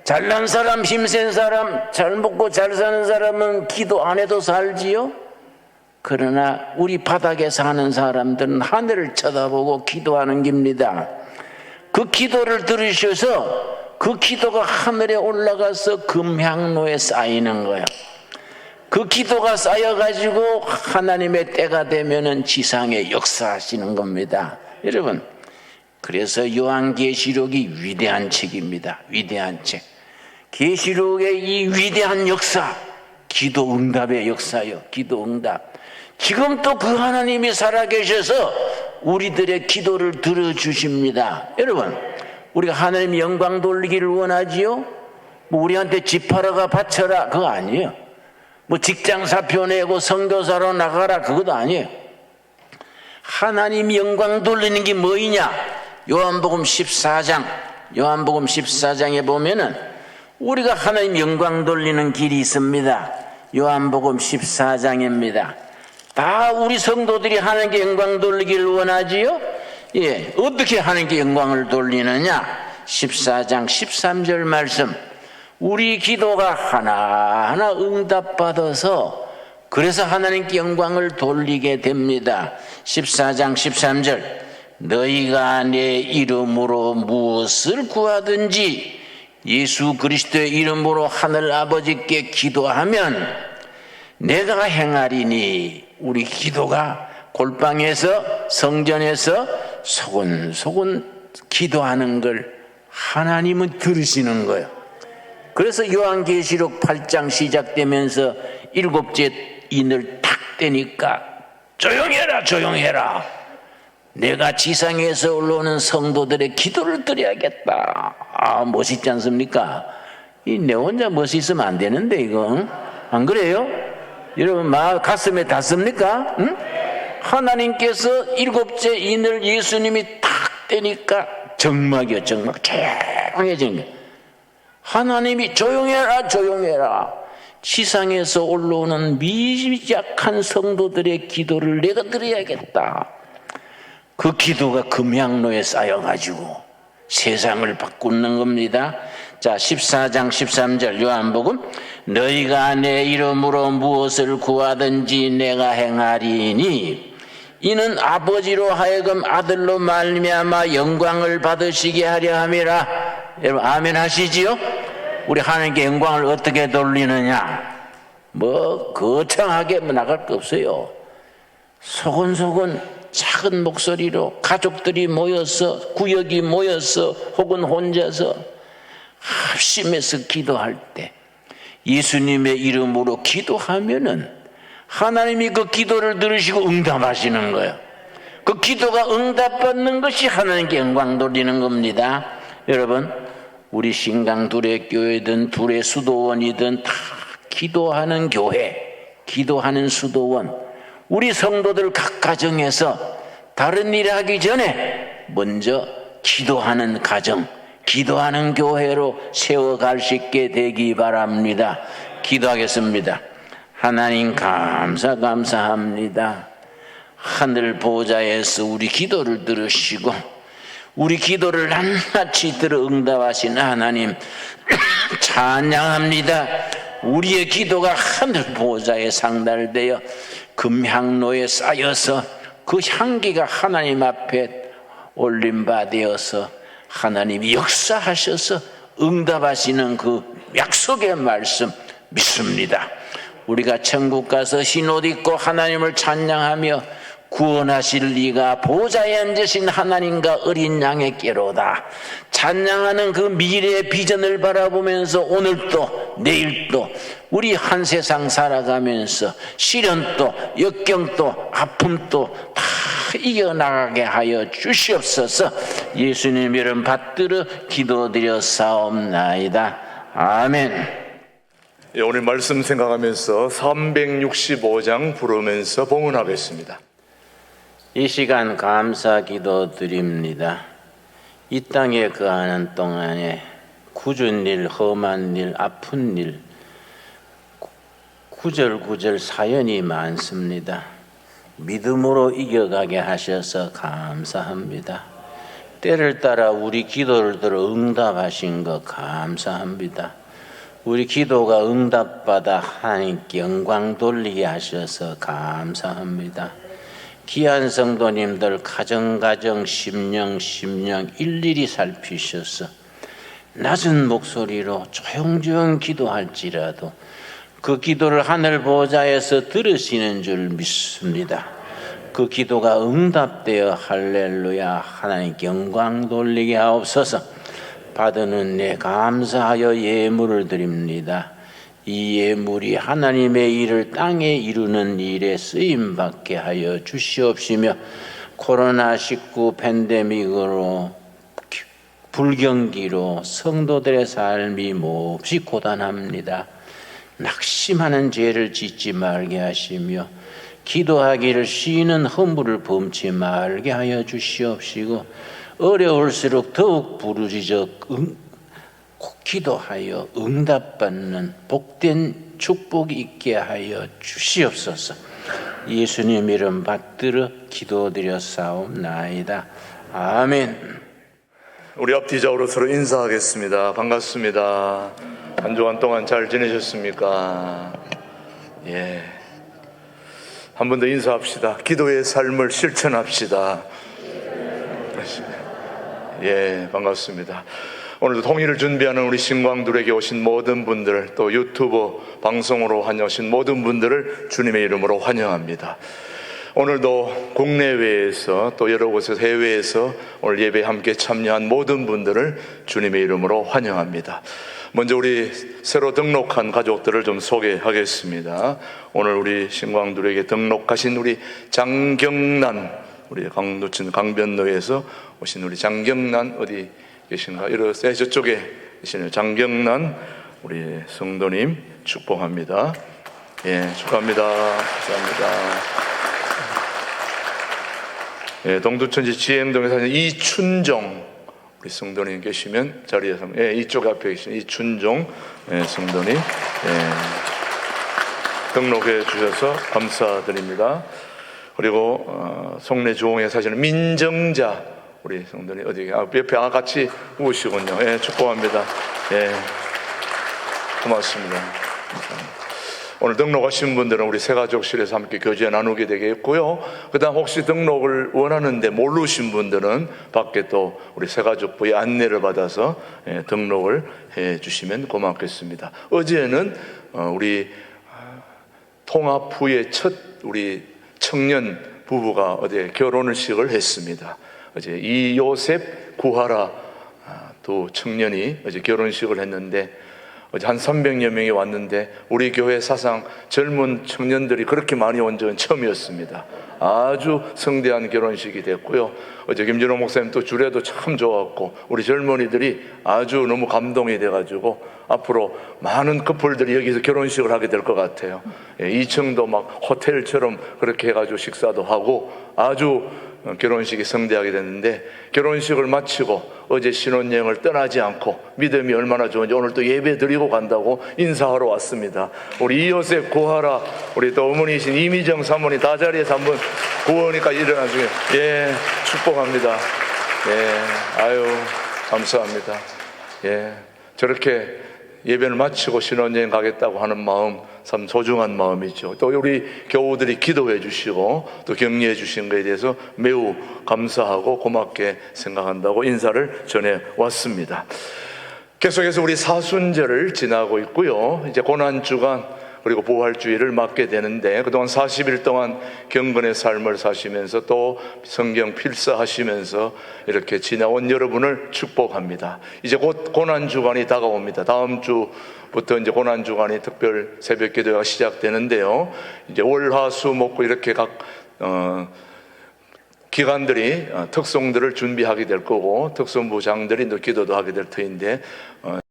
잘난 사람, 힘센 사람, 잘 먹고 잘 사는 사람은 기도 안 해도 살지요? 그러나 우리 바닥에 사는 사람들은 하늘을 쳐다보고 기도하는 겁니다. 그 기도를 들으셔서 그 기도가 하늘에 올라가서 금향로에 쌓이는 거예요. 그 기도가 쌓여가지고 하나님의 때가 되면은 지상에 역사하시는 겁니다. 여러분, 그래서 요한계시록이 위대한 책입니다. 위대한 책. 계시록의 이 위대한 역사, 기도 응답의 역사요. 기도 응답. 지금 또 그 하나님이 살아계셔서 우리들의 기도를 들어주십니다. 여러분, 우리가 하나님 영광 돌리기를 원하지요? 뭐 우리한테 집 팔아가 바쳐라 그거 아니에요. 뭐 직장 사표 내고 선교사로 나가라 그것도 아니에요. 하나님 영광 돌리는 게 뭐이냐? 요한복음 14장에 보면은 우리가 하나님 영광 돌리는 길이 있습니다. 요한복음 14장입니다. 다 우리 성도들이 하나님께 영광 돌리기를 원하지요? 예, 어떻게 하나님께 영광을 돌리느냐? 14장 13절 말씀. 우리 기도가 하나하나 응답받아서 그래서 하나님께 영광을 돌리게 됩니다. 14장 13절. 너희가 내 이름으로 무엇을 구하든지 예수 그리스도의 이름으로 하늘 아버지께 기도하면 내가 행하리니. 우리 기도가 골방에서 성전에서 소곤소곤 기도하는 걸 하나님은 들으시는 거예요. 그래서 요한계시록 8장 시작되면서 7째 인을 탁 떼니까 조용해라 조용해라. 내가 지상에서 올라오는 성도들의 기도를 드려야겠다. 아, 멋있지 않습니까? 내 혼자 멋있으면 안 되는데 이거 안 그래요? 여러분 막 가슴에 닿습니까? 응? 하나님께서 7째 인을 예수님이 탁 떼니까 정막이요 정막 조용해진 거예요. 하나님이 조용해라 조용해라. 지상에서 올라오는 미약한 성도들의 기도를 내가 드려야겠다. 그 기도가 금향로에 쌓여가지고 세상을 바꾸는 겁니다. 자, 14장 13절 요한복음. 너희가 내 이름으로 무엇을 구하든지 내가 행하리니 이는 아버지로 하여금 아들로 말미암아 영광을 받으시게 하려 함이라. 여러분 아멘 하시지요? 우리 하나님께 영광을 어떻게 돌리느냐? 뭐 거창하게 나갈 거 없어요. 소곤소곤 작은 목소리로 가족들이 모여서 구역이 모여서 혹은 혼자서 합심해서 기도할 때 예수님의 이름으로 기도하면은 하나님이 그 기도를 들으시고 응답하시는 거예요. 그 기도가 응답받는 것이 하나님께 영광 돌리는 겁니다. 여러분 우리 신강 둘의 교회든 둘의 수도원이든 다 기도하는 교회, 기도하는 수도원, 우리 성도들 각 가정에서 다른 일 하기 전에 먼저 기도하는 가정, 기도하는 교회로 세워갈 수 있게 되기 바랍니다. 기도하겠습니다. 하나님 감사합니다. 하늘 보좌에서 우리 기도를 들으시고 우리 기도를 낱낱이 들어 응답하신 하나님 찬양합니다. 우리의 기도가 하늘 보좌에 상달되어 금향로에 쌓여서 그 향기가 하나님 앞에 올림바 되어서 하나님이 역사하셔서 응답하시는 그 약속의 말씀 믿습니다. 우리가 천국 가서 흰 옷 입고 하나님을 찬양하며 구원하실 이가 보좌에 앉으신 하나님과 어린 양에게로다. 찬양하는 그 미래의 비전을 바라보면서 오늘도 내일도 우리 한 세상 살아가면서 시련도 역경도 아픔도 다 이겨나가게 하여 주시옵소서. 예수님 이름 받들어 기도드렸사옵나이다. 아멘. 예, 오늘 말씀 생각하면서 365장 부르면서 봉헌하겠습니다. 이 시간 감사 기도 드립니다. 이 땅에 거하는 동안에 굳은 일, 험한 일, 아픈 일, 구절구절 사연이 많습니다. 믿음으로 이겨가게 하셔서 감사합니다. 때를 따라 우리 기도를 들어 응답하신 것 감사합니다. 우리 기도가 응답받아 하나님께 영광 돌리게 하셔서 감사합니다. 귀한 성도님들 가정 심령 일일이 살피셔서 낮은 목소리로 조용조용 기도할지라도 그 기도를 하늘 보좌에서 들으시는 줄 믿습니다. 그 기도가 응답되어 할렐루야 하나님께 영광 돌리게 하옵소서. 받은 은혜 감사하여 예물을 드립니다. 이 예물이 하나님의 일을 땅에 이루는 일에 쓰임받게 하여 주시옵시며 코로나19 팬데믹으로 불경기로 성도들의 삶이 몹시 고단합니다. 낙심하는 죄를 짓지 말게 하시며 기도하기를 쉬는 허물을 범치 말게 하여 주시옵시고 어려울수록 더욱 부르짖어 기도하여 응답받는 복된 축복이 있게 하여 주시옵소서. 예수님 이름 받들어 기도드려 싸움나이다. 아멘. 우리 앞뒤적으로 서로 인사하겠습니다. 반갑습니다. 한 주간 동안 잘 지내셨습니까? 예. 한 번 더 인사합시다. 기도의 삶을 실천합시다. 예, 반갑습니다. 오늘도 통일을 준비하는 우리 신광들에게 오신 모든 분들, 또 유튜브 방송으로 환영하신 모든 분들을 주님의 이름으로 환영합니다. 오늘도 국내외에서 또 여러 곳에서 해외에서 오늘 예배에 함께 참여한 모든 분들을 주님의 이름으로 환영합니다. 먼저 우리 새로 등록한 가족들을 좀 소개하겠습니다. 오늘 우리 신광들에게 등록하신 우리 장경란, 우리 강도천 강변로에서 오신 우리 장경란 어디 계신가? 이러세요. 저쪽에 계시네요. 장경란 우리 성도님 축복합니다. 예, 축하합니다. 감사합니다. 예, 동두천지 지행동에 사는 이춘종 우리 성도님 계시면 자리에서, 예, 이쪽 앞에 계신 이춘종, 예, 성도님, 예, 등록해 주셔서 감사드립니다. 그리고 송내 주홍에 사시는 민정자 우리 성도님 어디 옆에 같이 오시군요. 예, 축복합니다. 예, 고맙습니다. 감사합니다. 오늘 등록하신 분들은 우리 새가족실에서 함께 교제 나누게 되겠고요. 그 다음 혹시 등록을 원하는데 모르신 분들은 밖에 또 우리 새가족부의 안내를 받아서 등록을 해 주시면 고맙겠습니다. 어제는 우리 통합 후에 첫 우리 청년 부부가 어제 결혼식을 했습니다. 어제 이요셉 구하라 두 청년이 어제 결혼식을 했는데 어제 한 300여 명이 왔는데 우리 교회 사상 젊은 청년들이 그렇게 많이 온 적은 처음이었습니다. 아주 성대한 결혼식이 됐고요. 어제 김진호 목사님 또 주례도 참 좋았고 우리 젊은이들이 아주 너무 감동이 돼가지고 앞으로 많은 커플들이 여기서 결혼식을 하게 될 것 같아요. 2층도 막 호텔처럼 그렇게 해가지고 식사도 하고 아주 결혼식이 성대하게 됐는데 결혼식을 마치고 어제 신혼여행을 떠나지 않고 믿음이 얼마나 좋은지 오늘 또 예배 드리고 간다고 인사하러 왔습니다. 우리 이요셉 구하라 우리 또 어머니이신 이미정 사모님 다 자리에서 한번 구원이니까 일어나주세요. 예, 축복합니다. 예, 아유 감사합니다. 예, 저렇게 예배를 마치고 신혼여행 가겠다고 하는 마음 참 소중한 마음이죠. 또 우리 교우들이 기도해 주시고 또 격려해 주신 것에 대해서 매우 감사하고 고맙게 생각한다고 인사를 전해 왔습니다. 계속해서 우리 사순절을 지나고 있고요. 이제 고난주간 그리고 부활주의를 맞게 되는데 그동안 40일 동안 경건의 삶을 사시면서 또 성경 필사하시면서 이렇게 지나온 여러분을 축복합니다. 이제 곧 고난주간이 다가옵니다. 다음 주부터 이제 고난주간이 특별 새벽 기도가 시작되는데요. 이제 월, 화, 수, 목 이렇게 각 기관들이 특송들을 준비하게 될 거고 특송부장들이 또 기도도 하게 될 터인데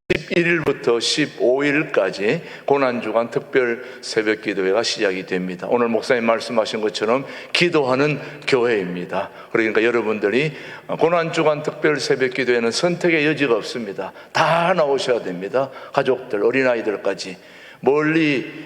11일부터 15일까지 고난주간 특별 새벽 기도회가 시작이 됩니다. 오늘 목사님 말씀하신 것처럼 기도하는 교회입니다. 그러니까 여러분들이 고난주간 특별 새벽 기도회는 선택의 여지가 없습니다. 다 나오셔야 됩니다. 가족들, 어린아이들까지. 멀리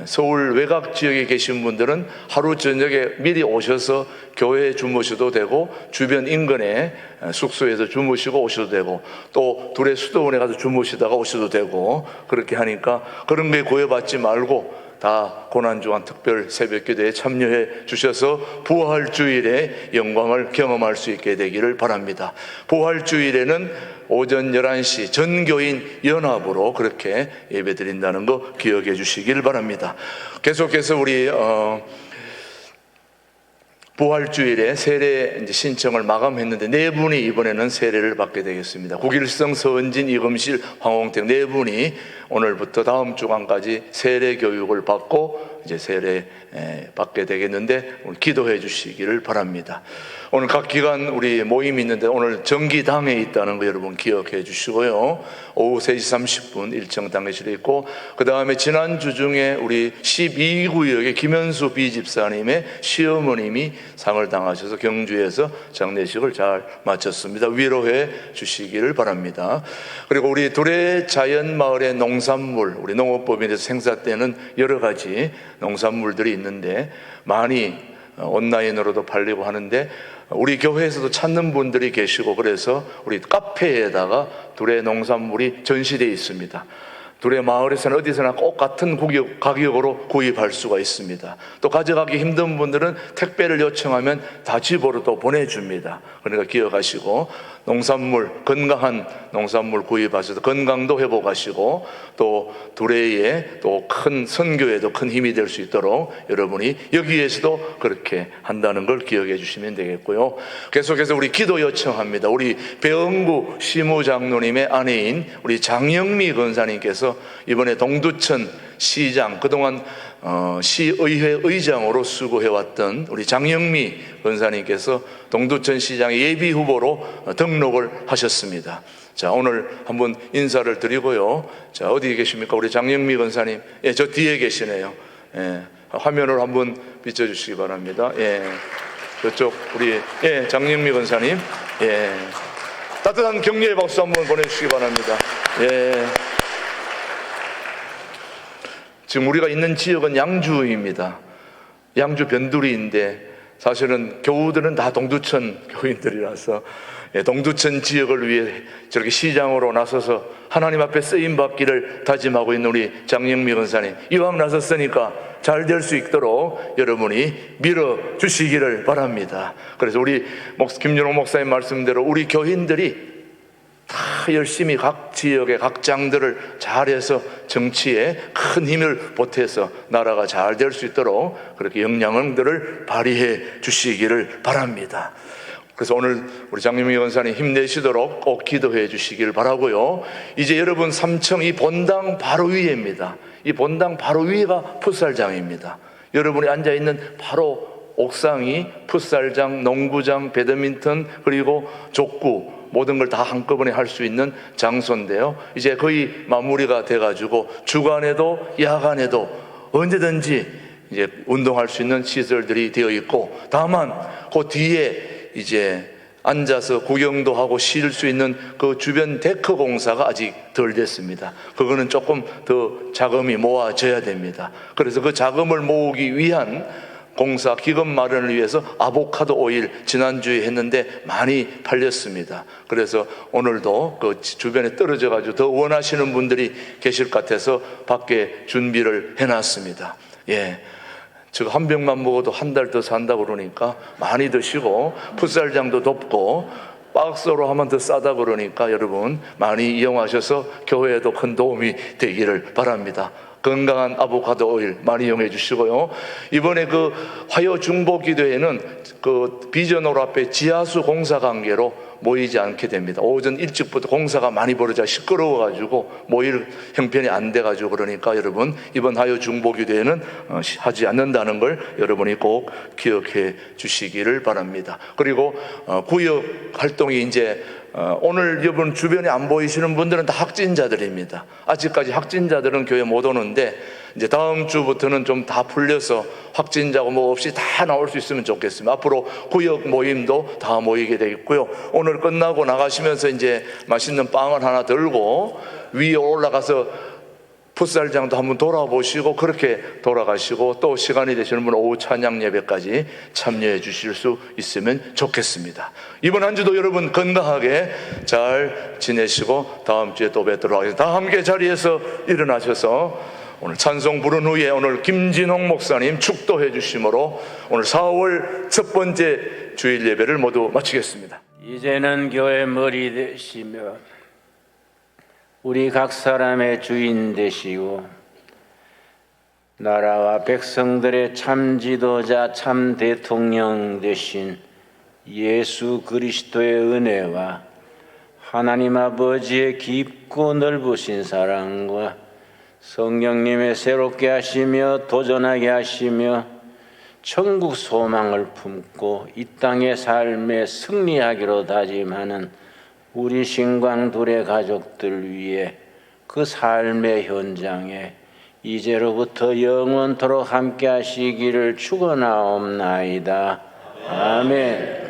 서울 외곽 지역에 계신 분들은 하루 저녁에 미리 오셔서 교회에 주무셔도 되고 주변 인근에 숙소에서 주무시고 오셔도 되고 또 둘의 수도원에 가서 주무시다가 오셔도 되고 그렇게 하니까 그런 게 구애받지 말고 다 고난주간 특별 새벽기도에 참여해 주셔서 부활주일의 영광을 경험할 수 있게 되기를 바랍니다. 부활주일에는 오전 11시 전교인 연합으로 그렇게 예배드린다는 거 기억해 주시길 바랍니다. 계속해서 우리 부활주일에 세례 이제 신청을 마감했는데 네 분이 이번에는 세례를 받게 되겠습니다. 국일성, 서은진, 이금실, 황홍택 네 분이 오늘부터 다음 주간까지 세례 교육을 받고 이제 세례 받게 되겠는데 오늘 기도해 주시기를 바랍니다. 오늘 각 기관 우리 모임이 있는데 오늘 정기당에 있다는 거 여러분 기억해 주시고요. 오후 3시 30분 일정 당회실에 있고, 그 다음에 지난주 중에 우리 12구역의 김현수 비집사님의 시어머님이 상을 당하셔서 경주에서 장례식을 잘 마쳤습니다. 위로해 주시기를 바랍니다. 그리고 우리 두레 자연마을의 농산물, 우리 농업법인에서 생산되는 여러 가지 농산물들이 있는데 많이 온라인으로도 팔리고 하는데 우리 교회에서도 찾는 분들이 계시고, 그래서 우리 카페에다가 두레 농산물이 전시되어 있습니다. 두레 마을에서는 어디서나 꼭 같은 가격으로 구입할 수가 있습니다. 또 가져가기 힘든 분들은 택배를 요청하면 다 집으로 또 보내줍니다. 그러니까 기억하시고 농산물, 건강한 농산물 구입하셔서 건강도 회복하시고 또 두레의 또 큰 선교에도 큰 힘이 될 수 있도록 여러분이 여기에서도 그렇게 한다는 걸 기억해 주시면 되겠고요. 계속해서 우리 기도 요청합니다. 우리 배은구 시무장로님의 아내인 우리 장영미 권사님께서 이번에 동두천 시장, 그동안 시의회 의장으로 수고해왔던 우리 장영미 권사님께서 동두천 시장의 예비 후보로 등록을 하셨습니다. 자, 오늘 한번 인사를 드리고요. 자, 어디 계십니까? 우리 장영미 권사님. 예, 저 뒤에 계시네요. 예, 화면으로 한번 비춰주시기 바랍니다. 예, 저쪽 우리 장영미 권사님. 예, 따뜻한 격려의 박수 한번 보내주시기 바랍니다. 예. 지금 우리가 있는 지역은 양주입니다. 양주 변두리인데 사실은 교우들은 다 동두천 교인들이라서 동두천 지역을 위해 저렇게 시장으로 나서서 하나님 앞에 쓰임 받기를 다짐하고 있는 우리 장영미 권사님, 이왕 나섰으니까 잘 될 수 있도록 여러분이 밀어주시기를 바랍니다. 그래서 우리 김윤호 목사님 말씀대로 우리 교인들이 다 열심히 각 지역의 각 장들을 잘해서 정치에 큰 힘을 보태서 나라가 잘 될 수 있도록 그렇게 역량들을 발휘해 주시기를 바랍니다. 그래서 오늘 우리 장영미 권사님 힘내시도록 꼭 기도해 주시기를 바라고요. 이제 여러분 3층 이 본당 바로 위에입니다. 이 본당 바로 위가 풋살장입니다. 여러분이 앉아있는 바로 옥상이 풋살장, 농구장, 배드민턴, 그리고 족구 모든 걸 다 한꺼번에 할 수 있는 장소인데요. 이제 거의 마무리가 돼가지고 주간에도 야간에도 언제든지 이제 운동할 수 있는 시설들이 되어 있고, 다만 그 뒤에 이제 앉아서 구경도 하고 쉴 수 있는 그 주변 데크 공사가 아직 덜 됐습니다. 그거는 조금 더 자금이 모아져야 됩니다. 그래서 그 자금을 모으기 위한 공사 기금 마련을 위해서 아보카도 오일 지난주에 했는데 많이 팔렸습니다. 그래서 오늘도 그 주변에 떨어져 가지고 더 원하시는 분들이 계실 것 같아서 밖에 준비를 해놨습니다. 예, 지금 한 병만 먹어도 한 달 더 산다고 그러니까 많이 드시고, 풋살장도 덥고 박스로 하면 더 싸다 그러니까 여러분 많이 이용하셔서 교회에도 큰 도움이 되기를 바랍니다. 건강한 아보카도 오일 많이 이용해 주시고요. 이번에 그 화요 중보 기도회는 그 비전홀 앞에 지하수 공사 관계로 모이지 않게 됩니다. 오전 일찍부터 공사가 많이 벌어져 시끄러워가지고 모일 형편이 안 돼가지고 그러니까 여러분 이번 화요 중보 기도회는 하지 않는다는 걸 여러분이 꼭 기억해 주시기를 바랍니다. 그리고 구역 활동이 이제 오늘 여러분 주변에 안 보이시는 분들은 다 확진자들입니다. 아직까지 확진자들은 교회 못 오는데 이제 다음 주부터는 좀 다 풀려서 확진자고 뭐 없이 다 나올 수 있으면 좋겠습니다. 앞으로 구역 모임도 다 모이게 되겠고요. 오늘 끝나고 나가시면서 이제 맛있는 빵을 하나 들고 위에 올라가서 풋살장도 한번 돌아보시고 그렇게 돌아가시고, 또 시간이 되시는 분은 오후 찬양 예배까지 참여해 주실 수 있으면 좋겠습니다. 이번 한 주도 여러분 건강하게 잘 지내시고 다음 주에 또 뵙도록 하겠습니다. 다 함께 자리에서 일어나셔서 오늘 찬송 부른 후에 오늘 김진홍 목사님 축도해 주심으로 오늘 4월 첫 번째 주일 예배를 모두 마치겠습니다. 이제는 교회 머리 되시며 우리 각 사람의 주인 되시고 나라와 백성들의 참 지도자 참 대통령 되신 예수 그리스도의 은혜와 하나님 아버지의 깊고 넓으신 사랑과 성령님의 새롭게 하시며 도전하게 하시며 천국 소망을 품고 이 땅의 삶에 승리하기로 다짐하는 우리 신광둘의 가족들 위해 그 삶의 현장에 이제로부터 영원토록 함께 하시기를 축원하옵나이다. 아멘.